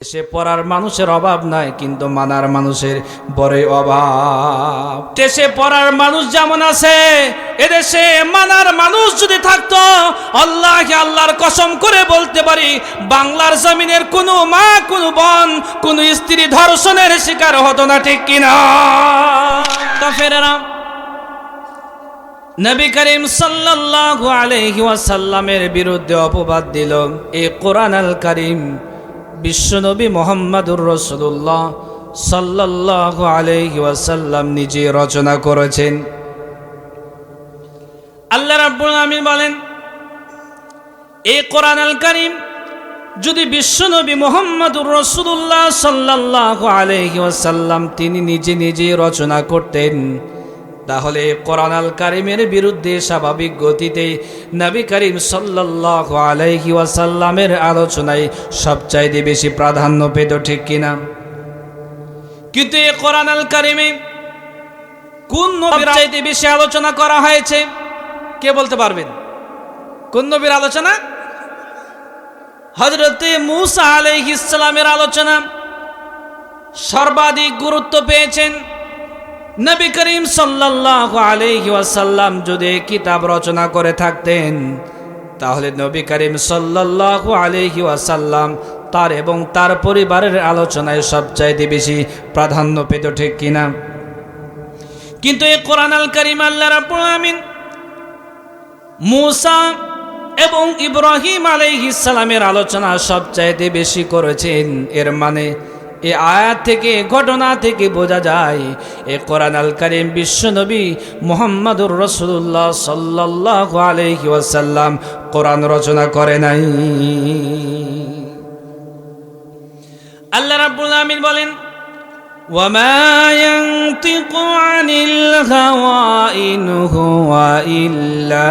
দেশে পড়ার মানুষের অভাব নাই, কিন্তু মানার মানুষের বড়ই অভাব। দেশে পড়ার মানুষ যেমন আছে, এদেশে মানার মানুষ যদি থাকতো, আল্লাহর কসম করে বলতে পারি, বাংলার জমিনের কোনো মা, কোনো বোন, কোনো স্ত্রী ধর্ষণের শিকার হতো না, ঠিক কিনা? কাফেররা নবী করিম সাল্লাল্লাহু আলাইহি ওয়াসাল্লামের বিরুদ্ধে অপবাদ দিল। এই কোরআন আল কারীম বিশ্বনবী মুহাম্মদুর রাসূলুল্লাহ সাল্লাল্লাহু আলাইহি ওয়াসাল্লাম নিজে রচনা করেছেন। আল্লাহ রাব্বুল আলামিন বলেন, এই কোরআন আল কারীম যদি বিশ্বনবী মুহাম্মদুর রাসূলুল্লাহ সাল্লাল্লাহু আলাইহি ওয়াসাল্লাম তিনি নিজে রচনা করতেন, তাহলে কোরআন আল কারীমের বিরুদ্ধে স্বাভাবিক গতিতে নবী করিম সাল্লাল্লাহু আলাইহি ওয়াসাল্লামের আলোচনায় সবচাইতে বেশি প্রাধান্য পেত, ঠিক কিনা? কিন্তু এই কোরআন আল কারীমে কোন নবীর চাইতে বেশি আলোচনা করা হয়েছে? কে বলতে পারবেন কোন নবীর আলোচনা? হযরত মূসা আলাইহিস সালামের আলোচনা সর্বাধিক গুরুত্ব পেয়েছেন। নবী করিম সাল্লাল্লাহু আলাইহি ওয়াসাল্লাম যদি কিতাব রচনা করে থাকতেন, তাহলে নবী করিম সাল্লাল্লাহু আলাইহি ওয়াসাল্লাম তার এবং তার পরিবারের আলোচনায় সবচাইতে বেশি প্রাধান্য পেত, ঠিক কিনা? কিন্তু এই কোরআন আল কারীম আল্লাহ রাব্বুল আলামিন মূসা এবং ইব্রাহিম আলাইহিস সালামের আলোচনা সবচাইতে বেশি করেছেন। এর মানে এই আয়াত থেকে, ঘটনা থেকে বোঝা যায় এই কোরআন আল কারীম বিশ্বনবী মুহাম্মদুর রাসূলুল্লাহ সাল্লাল্লাহু আলাইহি ওয়াসাল্লাম কোরআন রচনা করে নাই। আল্লাহ রাব্বুল আলামিন বলেন, ওয়ামা ইয়ানতিকু আনিল হাওয়া ইন হুয়া ইল্লা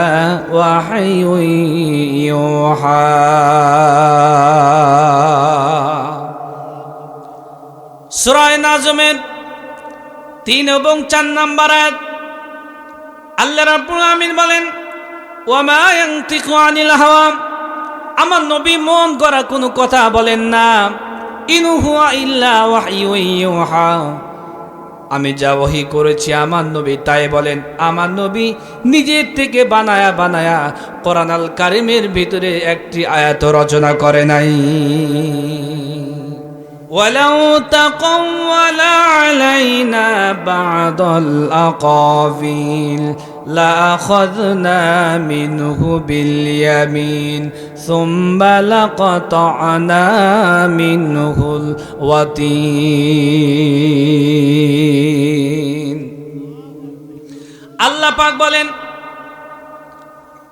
ওয়াহয়ুন ইউহা। সূরা নাজমের 3 এবং 4 নম্বর আয়াত আল্লাহ রাব্বুল আলামিন বলেন, ওয়ামা ইয়ানতিকু আনিল হাওয়া, আমার নবী মন গড়া কোনো কথা বলেন না। ইন হুয়া ইল্লা ওয়াহয়ুন ইউহা, আমি যা ওহী করেছি আমার নবী তাই বলেন। আমার নবী নিজের থেকে বানায়া কোরআন আল কারীমের ভিতরে একটি আয়াত রচনা করে নাই। ওয়ালাউ তাকাওয়ালা আলাইনা বা'দাল আকাবিল লাআখাযনা মিনহু বিল ইয়ামিন সুম্মা লাকাতা'না মিনহুল ওয়াতিন। আল্লাহ পাক বলেন,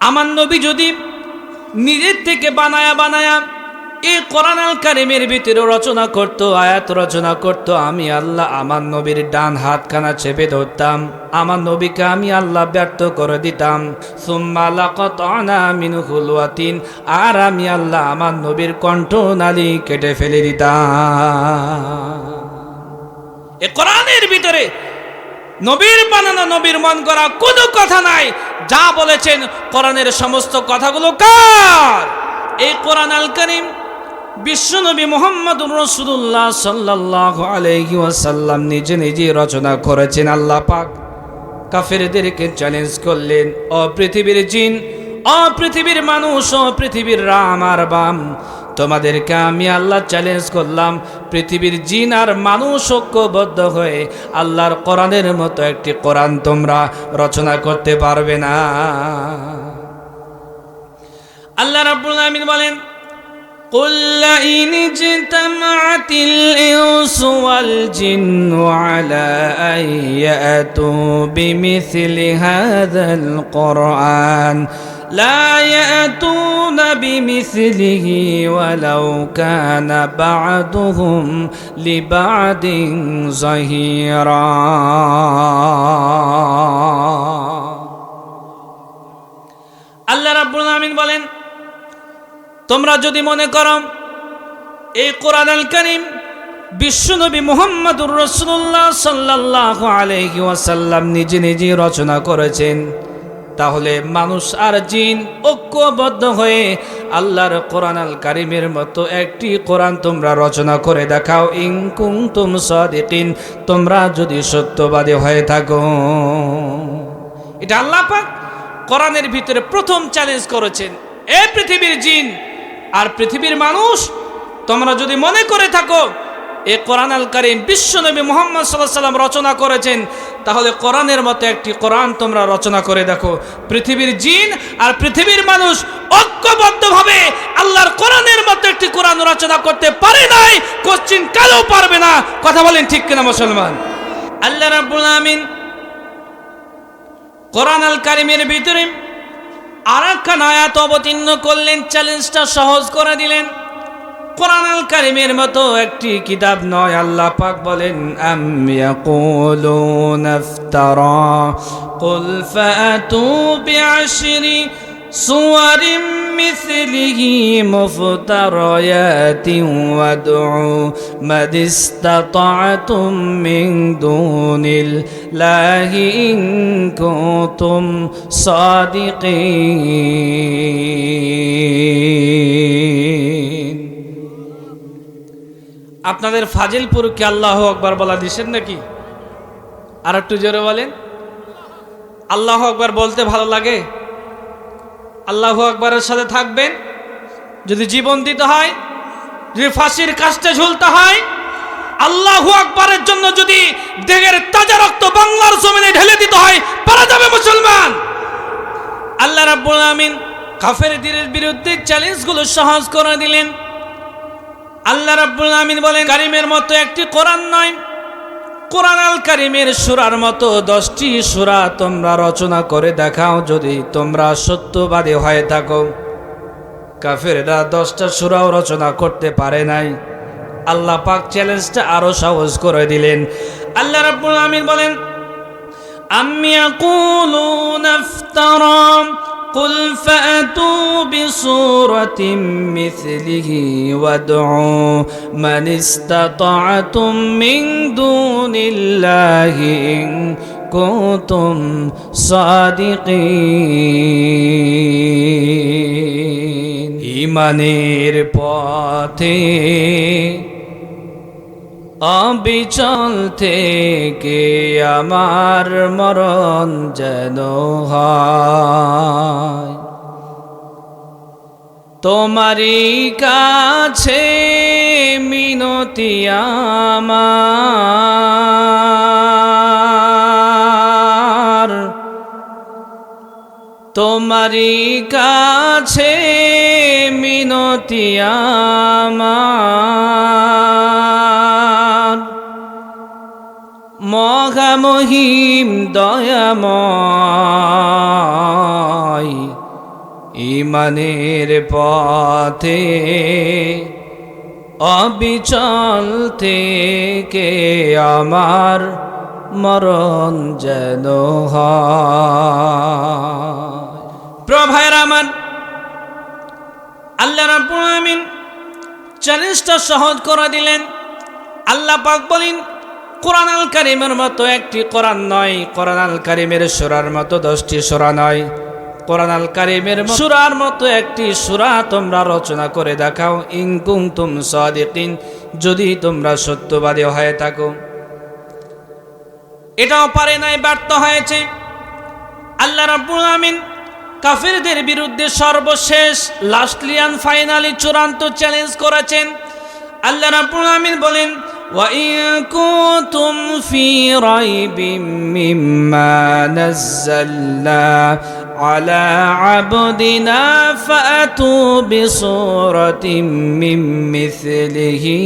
আমার নবী যদি নিজের থেকে বানায়া এই কোরআন আল কারীমের ভিতরে রচনা করত, আয়াত রচনা করত, আমি আল্লাহ আমার নবীর ডান হাতখানা চেপে ধরতাম, আমার নবীকে আমি আল্লাহ ব্যর্থ করে দিতাম। সুম্মা লাকাতা'না মিনহুল ওয়াতিন, আর আমি আল্লাহ আমার নবীর কণ্ঠনালী কেটে ফেলে দিতাম। এই কোরআনের ভিতরে নবীর বানানো, নবীর মন করা কোনো কথা নাই। যা বলেছেন কোরআনের সমস্ত কথাগুলো কার? এই কোরআন আল কারীম বিশ্বনবী মুহাম্মদুর রাসূলুল্লাহ সাল্লাল্লাহু আলাইহি ওয়াসাল্লাম নিজে রচনা করেছেন। আল্লাহ পাক কাফেরদেরকে চ্যালেঞ্জ করলেন, ও পৃথিবীর জিন, ও পৃথিবীর মানুষ, ও পৃথিবীর রাম আর বাম, তোমাদেরকে আমি আল্লাহ চ্যালেঞ্জ করলাম, পৃথিবীর জিন আর মানুষ ঐক্যবদ্ধ হয়ে আল্লাহর কোরআনের মতো একটি কোরআন তোমরা রচনা করতে পারবে না। আল্লাহ রাব্বুল আলামিন বলেন, قل لئن اجتمعت الإنس والجن على أن يأتوا بمثل هذا القرآن لا يأتون بمثله ولو كان بعضهم لبعض ظهيرا। আল্লাহ রাব্বুল আলামিন বলেন, তোমরা যদি মনে করো এই কোরআন আল কারীম বিশ্বনবী মুহাম্মদুর রাসূলুল্লাহ সাল্লাল্লাহু আলাইহি ওয়াসাল্লাম নিজে রচনা করেছেন, তাহলে মানুষ আর জিন ঐক্যবদ্ধ হয়ে আল্লাহর কোরআন আল কারিমের মতো একটি কোরআন তোমরা রচনা করে দেখাও, ইন কুনতুম সাদিকিন, তোমরা যদি সত্যবাদী হয়ে থাকো। এটা আল্লাহ পাক কোরআনের ভিতরে প্রথম চ্যালেঞ্জ করেছেন। এ পৃথিবীর জিন আর পৃথিবীর মানুষ, তোমরা যদি মনে করে থাকো এই কোরআন আল কারীম বিশ্বনবী মুহাম্মদ সাল্লাল্লাহু আলাইহি ওয়াসাল্লাম রচনা করেছেন, তাহলে কোরআনের মতো একটি কোরআন তোমরা রচনা করে দেখো। পৃথিবীর জিন আর পৃথিবীর মানুষ ঐক্যবদ্ধভাবে আল্লাহর কোরআনের মতো একটি কোরআন রচনা করতে পারে নাই, কোশ্চিন কালেও পারবে না। কথা বলেন ঠিক কিনা মুসলমান? আল্লাহ রাব্বুল আলামিন কোরআন আল কারীমের ভিতরে আরেকখান আয়াত অবতীর্ণ করলেন, চ্যালেঞ্জটা সহজ করে দিলেন। কোরআন আল কারীমের মতো একটি কিতাব নয়। আল্লাহ পাক বলেন, আম ইয়াকুলুনা ইফতারা কুল ফাতু বিআশরি সুওয়ারিম মিসলিহি মুফতারায়াতিন ওয়াদউ মাদিস্তাতা'তুম মিন দুনিল্লাহি ইন কুনতুম সাদিকিন। আপনাদের ফাজিলপুরকে আল্লাহু আকবার বলা দিছেন নাকি? আর একটু জোরে বলেন। আল্লাহু আকবার বলতে ভালো লাগে? আল্লাহু আকবারের সাথে থাকবেন। যদি জীবন দিতে হয়, যদি ফাঁসির কাস্টে ঝুলতে হয়, আল্লাহু আকবারের জন্য যদি দেহের তাজা রক্ত বাংলার জমিনে ঢেলে দিতে হয়, পারা যাবে মুসলমান? আল্লাহ রাব্বুল আমিন কাফেরদের বিরুদ্ধে চ্যালেঞ্জগুলো সহজ করে দিলেন। আল্লাহ রাব্বুল আমিন বলেন, কারিমের মতো একটি কোরআন নয়, কোরআন আল কারিমের সূরার মতো 10টি সূরা তোমরা রচনা করে দেখাও যদি তোমরা সত্যবাদী হয়ে থাকো। কাফেররা 10টা সূরাও রচনা করতে পারে নাই। আল্লাহ পাক চ্যালেঞ্জটা আরো সহজ করে দিলেন। আল্লাহ রাব্বুল আমিন বলেন, আম ইয়াকুলুনা ইফতারা কুল ফাতু বিসূরাতিন মিসলিহি ওয়াদউ মান ইসতাতা'তুম মিন দুনিল্লাহি ইন কুনতুম সাদিকিন। ঈমানের পথে অবিচল থেকে আমার মরণ যেন হয়, তোমারই কাছে মিনতি আমার, তোমারই কাছে মিনতি আমার। মহামহিম দয়াময় ঈমানের পথে অবিচল থেকে আমার মরণ যেন হয়। প্রিয় ভাইরা আমার, আল্লাহ রাব্বুল আমিন চ্যালেঞ্জটা সহজ করে দিলেন। আল্লাহ পাক বলেন, কোরআন আল কারীমের মতো একটি কোরআন নয়, কোরআন আল কারীমের সূরার মতো 10টি সূরা নয়, কোরআন আল কারীমের সূরার মতো একটি সূরা তোমরা রচনা করে দেখাও, ইন কুনতুম সাদিকিন, যদি তোমরা সত্যবাদী হয়ে থাকো। এটাও পারে নাই, ব্যর্থ হয়েছে। আল্লাহ রাব্বুল আমিন কাফিরদের বিরুদ্ধে সর্বশেষ লাস্টলি অ্যান্ড ফাইনালি চূড়ান্ত চ্যালেঞ্জ করেছেন। আল্লাহ রাব্বুল আমিন বলেন, ওয়া ইন কুনতুম ফি রাইবিম মিম্মা নাযালনা আলা আবদিনা ফাতু বিসূরাতিন মিন মিসলিহি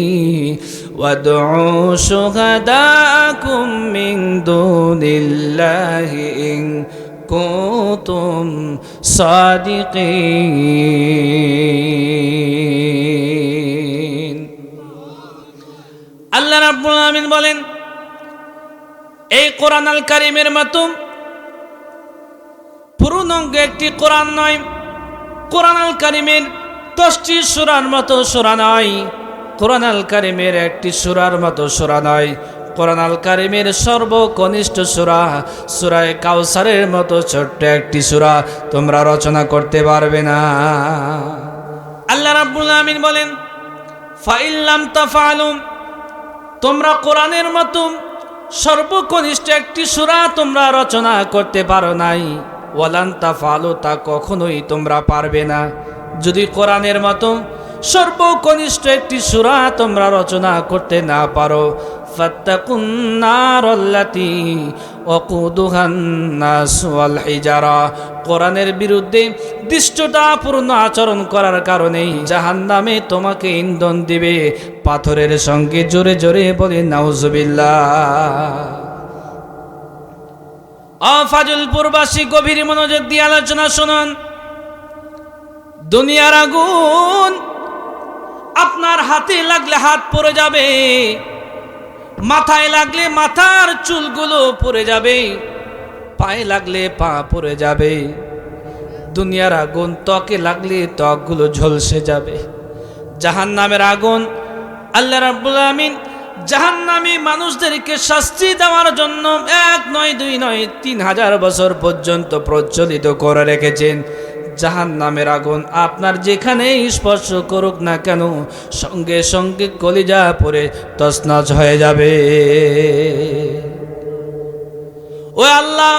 ওয়াদউ শুহাদাকুম মিন দুনিল্লাহি ইন কুনতুম সাদিকিন। আল্লাহ রাব্বুল আমিন বলেন, এই কোরআন আল কারীমের মতো পূর্ণাঙ্গ একটি কোরআন নয়, কোরআন আল কারীমের 10টি সূরার মতো সূরা নয়, কোরআন আল কারীমের একটি সূরার মতো সূরা নয়, কোরআন আল কারিমের সর্বকনিষ্ঠ সূরা সূরা কাউসারের মতো ছোট্ট একটি সূরা তোমরা রচনা করতে পারবে না। আল্লাহ রাব্বুল আমিন বলেন, ফাইল্লাম তাফআলু, তোমরা কোরআনের মতো সর্বকনিষ্ঠ একটি সূরা তোমরা রচনা করতে পারো নাই, ওয়ালান তাফআলু, তা কখনোই তোমরা পারবে না। যদি কোরআনের মতো সর্বকনিষ্ঠ একটি সূরা তোমরা রচনা করতে না পারো, ফাত্তাকুন নারাল্লাতী ওয়াকুদুহান নাস ওয়াল হিজারা, কোরআনের বিরুদ্ধে দৃষ্টতাপূর্ণ আচরণ করার কারণেই জাহান্নামে তোমাকে ইন্ধন দিবে পাথরের সঙ্গে। জোরে জোরে বলে নাউজুবিল্লাহ। ফাজলপুরবাসী গভীর মনোযোগ দিয়ে আলোচনা শুনুন। দুনিয়ার আগুন আপনার হাতে লাগলে হাত পড়ে যাবে, মাথায় লাগলে মাথার চুলগুলো পড়ে যাবে, পায়ে লাগলে পা পড়ে যাবে। দুনিয়ার আগুন ত্বকে লাগলে ত্বকগুলো ঝলসে যাবে। জাহান্নামের আগুন আল্লাহ রাব্বুল আমিন জাহান্নামী মানুষদেরকে শাস্তি দেওয়ার জন্য 1 নয় 2 নয় 3000 বছর পর্যন্ত প্রচলিত করে রেখেছেন। জাহান্নামের আগুন আপনার যেখানে স্পর্শ করুক না কেন সঙ্গে সঙ্গে কলিজা পড়ে তছনছ হয়ে যাবে। ও আল্লাহ,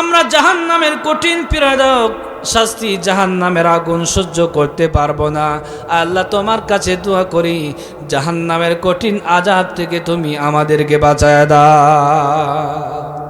আমরা জাহান্নামের কঠিন পীড়াদায়ক শাস্তি, জাহান্নামের আগুন সহ্য করতে পারবো না। আল্লাহ, তোমার কাছে দোয়া করি জাহান্নামের কঠিন আযাব থেকে তুমি আমাদেরকে বাঁচায় দাও।